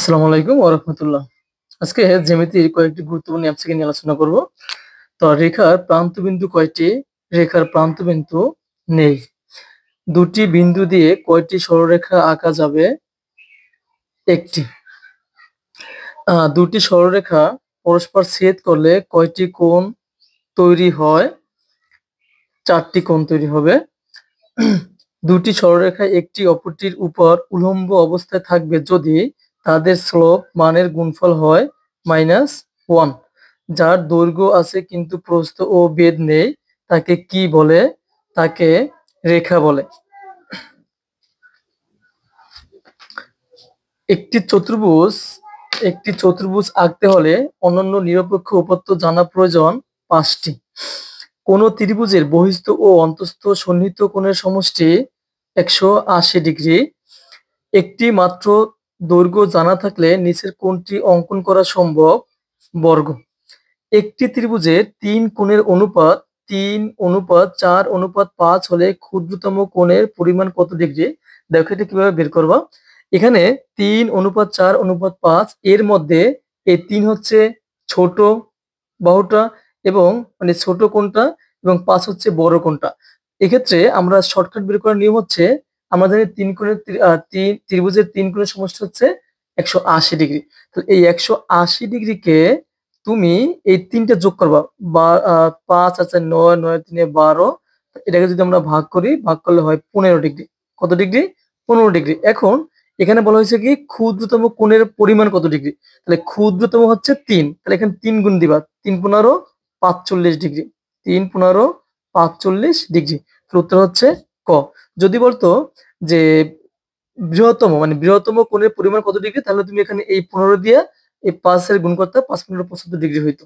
আসসালামু আলাইকুম ওয়া রাহমাতুল্লাহ। আজকে জ্যামিতির কয়েকটি গুরুত্বপূর্ণ অ্যাপসকে নিয়ে আলোচনা করব। তো রেখার প্রান্তবিন্দু কয়টি? রেখার প্রান্তবিন্দু নেই। দুটি বিন্দু দিয়ে কয়টি সরলরেখা আঁকা যাবে? একটি। দুটি সরলরেখা পরস্পর ছেদ করলে কয়টি কোণ তৈরি হয়? 4টি কোণ তৈরি হবে। দুটি সরলরেখা একটি অপরটির উপর উল্লম্ব অবস্থায় থাকবে যদি তাদের স্লোপ মানের গুণফল হয় -1। যার দৈর্ঘ্য আছে কিন্তু প্রস্থ ও বেধ নেই তাকে কি বলে? তাকে রেখা বলে। একটি চতুর্ভুজ আঁকতে হলে অন্যান্য নিরপেক্ষ উপাত্ত জানা প্রয়োজন 5টি। কোন ত্রিভুজের বহিস্থ ও অন্তঃস্থ সন্নিহিত কোণের সমষ্টি 180 ডিগ্রি। একটি মাত্র দৈর্ঘ্য জানা থাকলে নিচের কোণটি অঙ্কন করা সম্ভব? বর্গ। একটি ত্রিভুজের 3 কোণের অনুপাত 3:4:5 হলে ক্ষুদ্রতম কোণের পরিমাণ কত ডিগ্রি? দেখো এটা কিভাবে বের করবা। এখানে 3:4:5 এর মধ্যে এই 3 হচ্ছে ছোট বাহুটা এবং মানে ছোট কোণটা এবং 5 হচ্ছে বড় কোণটা। এক্ষেত্রে আমরা শর্টকাট বের করার নিয়ম হচ্ছে আমরা জানি 3 কোণের ত্রিভুজের 3 কোণের সমষ্টি হচ্ছে 180 ডিগ্রি। তো এই 180 ডিগ্রিকে তুমি এই 3টা যোগ করবা। 5 আছে 9, 9 3 12। এটাকে যদি আমরা ভাগ করি, ভাগ করলে হয় 15 ডিগ্রি। কত ডিগ্রি? 15 ডিগ্রি। এখন এখানে বলা হয়েছে কি ক্ষুদ্রতম কোণের পরিমাণ কত ডিগ্রি? তাহলে ক্ষুদ্রতম হচ্ছে 3। তাহলে এখানে 3 গুণ দিবা। 3 15 45 ডিগ্রি। 3 15 45 ডিগ্রি। তো উত্তর হচ্ছে ক। যদি বলতো যে বৃহত্তম কোণের পরিমাণ কত ডিগ্রি? তাহলে তুমি এখানে এই 15 দিয়ে এই 5 এর গুণ করতে 5 15 75 ডিগ্রি হইতো।